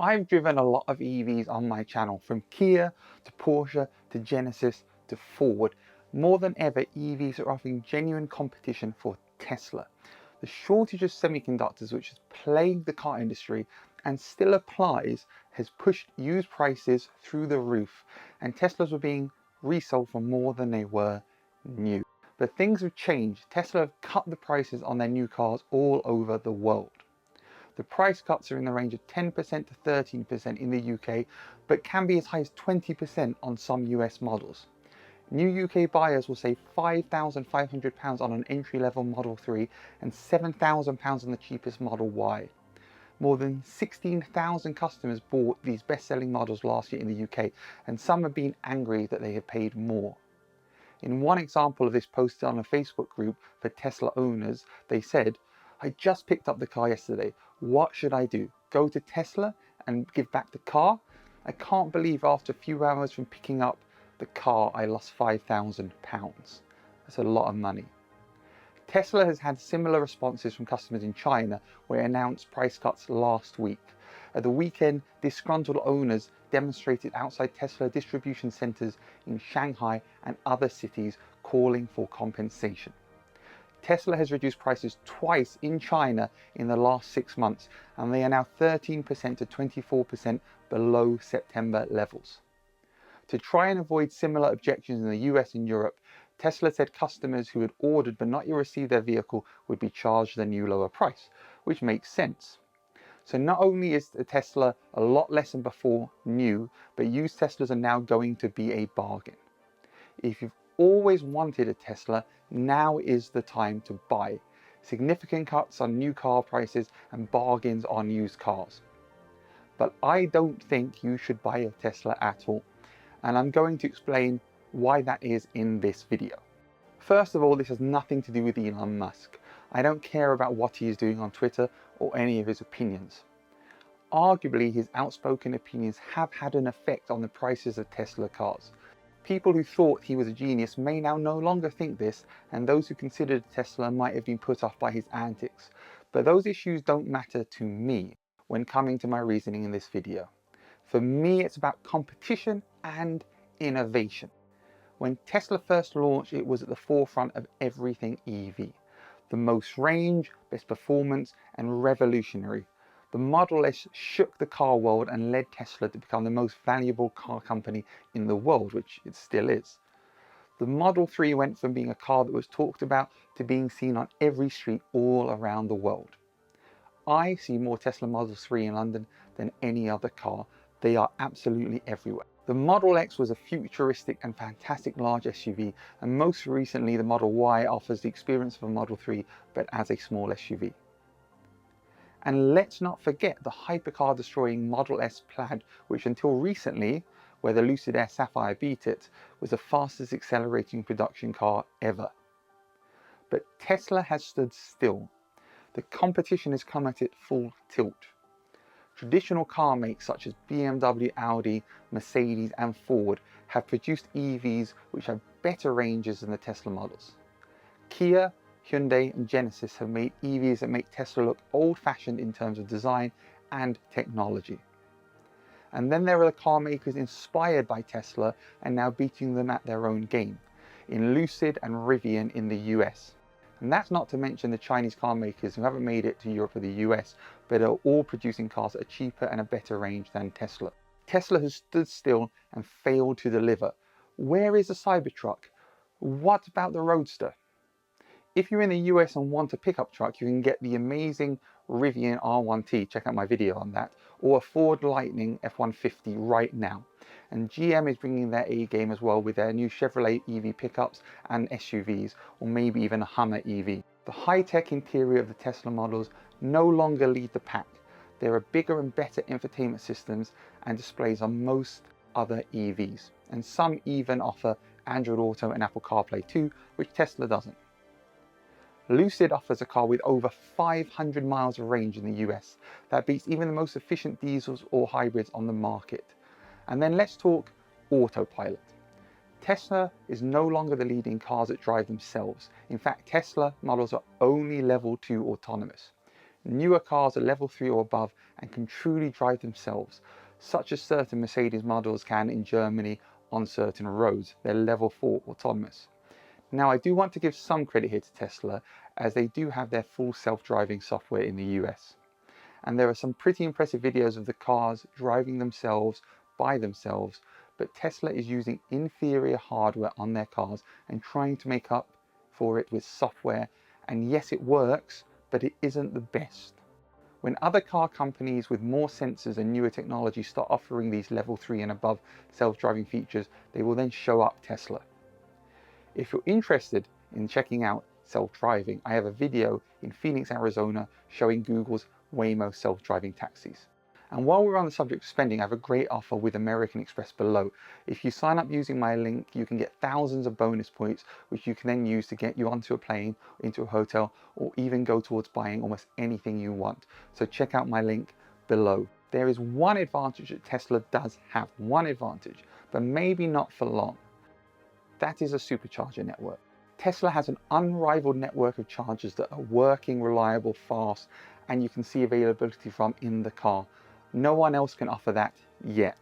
I've driven a lot of EVs on my channel, from Kia to Porsche to Genesis to Ford. More than ever, EVs are offering genuine competition for Tesla. The shortage of semiconductors, which has plagued the car industry and still applies, has pushed used prices through the roof, and Teslas were being resold for more than they were new. But things have changed. Tesla have cut the prices on their new cars all over the world. The price cuts are in the range of 10% to 13% in the UK, but can be as high as 20% on some US models. New UK buyers will save £5,500 on an entry-level Model 3 and £7,000 on the cheapest Model Y. More than 16,000 customers bought these best-selling models last year in the UK, and some have been angry that they have paid more. In one example of this posted on a Facebook group for Tesla owners, they said, "I just picked up the car yesterday. What should I do? Go to Tesla and give back the car? I can't believe after a few hours from picking up the car, I lost £5,000. That's a lot of money." Tesla has had similar responses from customers in China, where it announced price cuts last week. At the weekend, disgruntled owners demonstrated outside Tesla distribution centers in Shanghai and other cities, calling for compensation. Tesla has reduced prices twice in China in the last 6 months, and they are now 13% to 24% below September levels. To try and avoid similar objections in the US and Europe, Tesla said customers who had ordered but not yet received their vehicle would be charged the new lower price, which makes sense. So not only is the Tesla a lot less than before new, but used Teslas are now going to be a bargain. If you've always wanted a Tesla, now is the time to buy. Significant cuts on new car prices and bargains on used cars. But I don't think you should buy a Tesla at all, and I'm going to explain why that is in this video. First of all, this has nothing to do with Elon Musk. I don't care about what he is doing on Twitter or any of his opinions. Arguably, his outspoken opinions have had an effect on the prices of Tesla cars. People who thought he was a genius may now no longer think this, and those who considered Tesla might have been put off by his antics. But those issues don't matter to me when coming to my reasoning in this video. For me, it's about competition and innovation. When Tesla first launched, it was at the forefront of everything EV. The most range, best performance, and revolutionary. The Model S shook the car world and led Tesla to become the most valuable car company in the world, which it still is. The Model 3 went from being a car that was talked about to being seen on every street all around the world. I see more Tesla Model 3 in London than any other car. They are absolutely everywhere. The Model X was a futuristic and fantastic large SUV, and most recently the Model Y offers the experience of a Model 3 but as a small SUV. And let's not forget the hypercar destroying Model S Plaid, which until recently, where the Lucid Air Sapphire beat it, was the fastest accelerating production car ever. But Tesla has stood still. The competition has come at it full tilt. Traditional car makes such as BMW, Audi, Mercedes and Ford have produced EVs which have better ranges than the Tesla models. Kia, Hyundai and Genesis have made EVs that make Tesla look old-fashioned in terms of design and technology. And then there are the car makers inspired by Tesla and now beating them at their own game, in Lucid and Rivian in the US. And that's not to mention the Chinese car makers who haven't made it to Europe or the US, but are all producing cars that are cheaper and a better range than Tesla. Tesla has stood still and failed to deliver. Where is the Cybertruck? What about the Roadster? If you're in the US and want a pickup truck, you can get the amazing Rivian R1T, check out my video on that, or a Ford Lightning F-150 right now. And GM is bringing their A game as well with their new Chevrolet EV pickups and SUVs, or maybe even a Hummer EV. The high-tech interior of the Tesla models no longer lead the pack. There are bigger and better infotainment systems and displays on most other EVs. And some even offer Android Auto and Apple CarPlay too, which Tesla doesn't. Lucid offers a car with over 500 miles of range in the US. That beats even the most efficient diesels or hybrids on the market. And then let's talk Autopilot. Tesla is no longer the lead in cars that drive themselves. In fact, Tesla models are only level 2 autonomous. Newer cars are level 3 or above and can truly drive themselves, such as certain Mercedes models can in Germany on certain roads. They're level 4 autonomous. Now, I do want to give some credit here to Tesla, as they do have their full self-driving software in the US. And there are some pretty impressive videos of the cars driving themselves by themselves, but Tesla is using inferior hardware on their cars and trying to make up for it with software. And yes, it works, but it isn't the best. When other car companies with more sensors and newer technology start offering these level 3 and above self-driving features, they will then show up Tesla. If you're interested in checking out self-driving, I have a video in Phoenix, Arizona showing Google's Waymo self-driving taxis. And while we're on the subject of spending, I have a great offer with American Express below. If you sign up using my link, you can get thousands of bonus points, which you can then use to get you onto a plane, into a hotel, or even go towards buying almost anything you want. So check out my link below. There is one advantage that Tesla does have, one advantage, but maybe not for long. That is a supercharger network. Tesla has an unrivaled network of chargers that are working, reliable, fast, and you can see availability from in the car. No one else can offer that yet.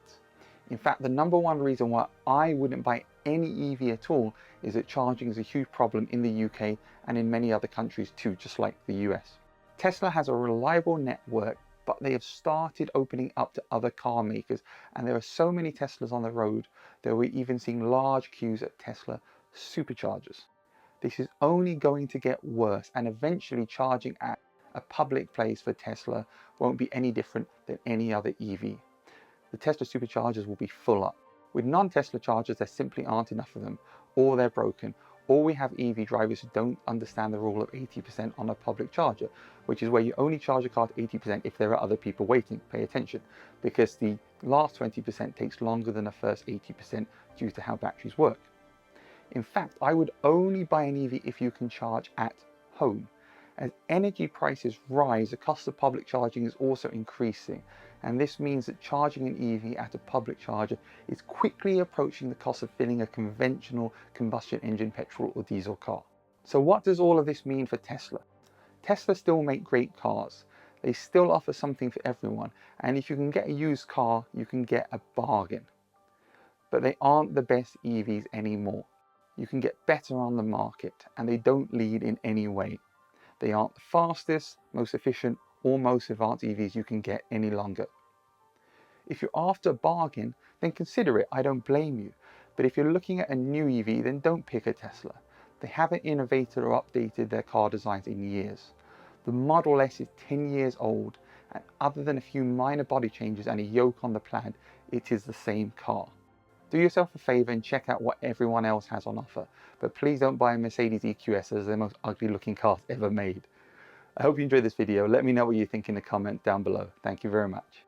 In fact, the number one reason why I wouldn't buy any EV at all is that charging is a huge problem in the UK and in many other countries too, just like the US. Tesla has a reliable network, but they have started opening up to other car makers, and there are so many Teslas on the road that we're even seeing large queues at Tesla superchargers. This is only going to get worse, and eventually charging at a public place for Tesla won't be any different than any other EV. The Tesla superchargers will be full up. With non-Tesla chargers, there simply aren't enough of them, or they're broken, or we have EV drivers who don't understand the rule of 80% on a public charger, which is where you only charge a car to 80% if there are other people waiting. Pay attention, because the last 20% takes longer than the first 80% due to how batteries work. In fact, I would only buy an EV if you can charge at home. As energy prices rise, the cost of public charging is also increasing, and this means that charging an EV at a public charger is quickly approaching the cost of filling a conventional combustion engine petrol or diesel car. So what does all of this mean for Tesla? Tesla still make great cars. They still offer something for everyone, and if you can get a used car, you can get a bargain. But they aren't the best EVs anymore. You can get better on the market, and they don't lead in any way. They aren't the fastest, most efficient, or most advanced EVs you can get any longer. If you're after a bargain, then consider it, I don't blame you. But if you're looking at a new EV, then don't pick a Tesla. They haven't innovated or updated their car designs in years. The Model S is 10 years old, and other than a few minor body changes and a yoke on the plaid, it is the same car. Do yourself a favour and check out what everyone else has on offer, but please don't buy a Mercedes EQS, as they're the most ugly looking cars ever made. I hope you enjoyed this video. Let me know what you think in the comment down below. Thank you very much.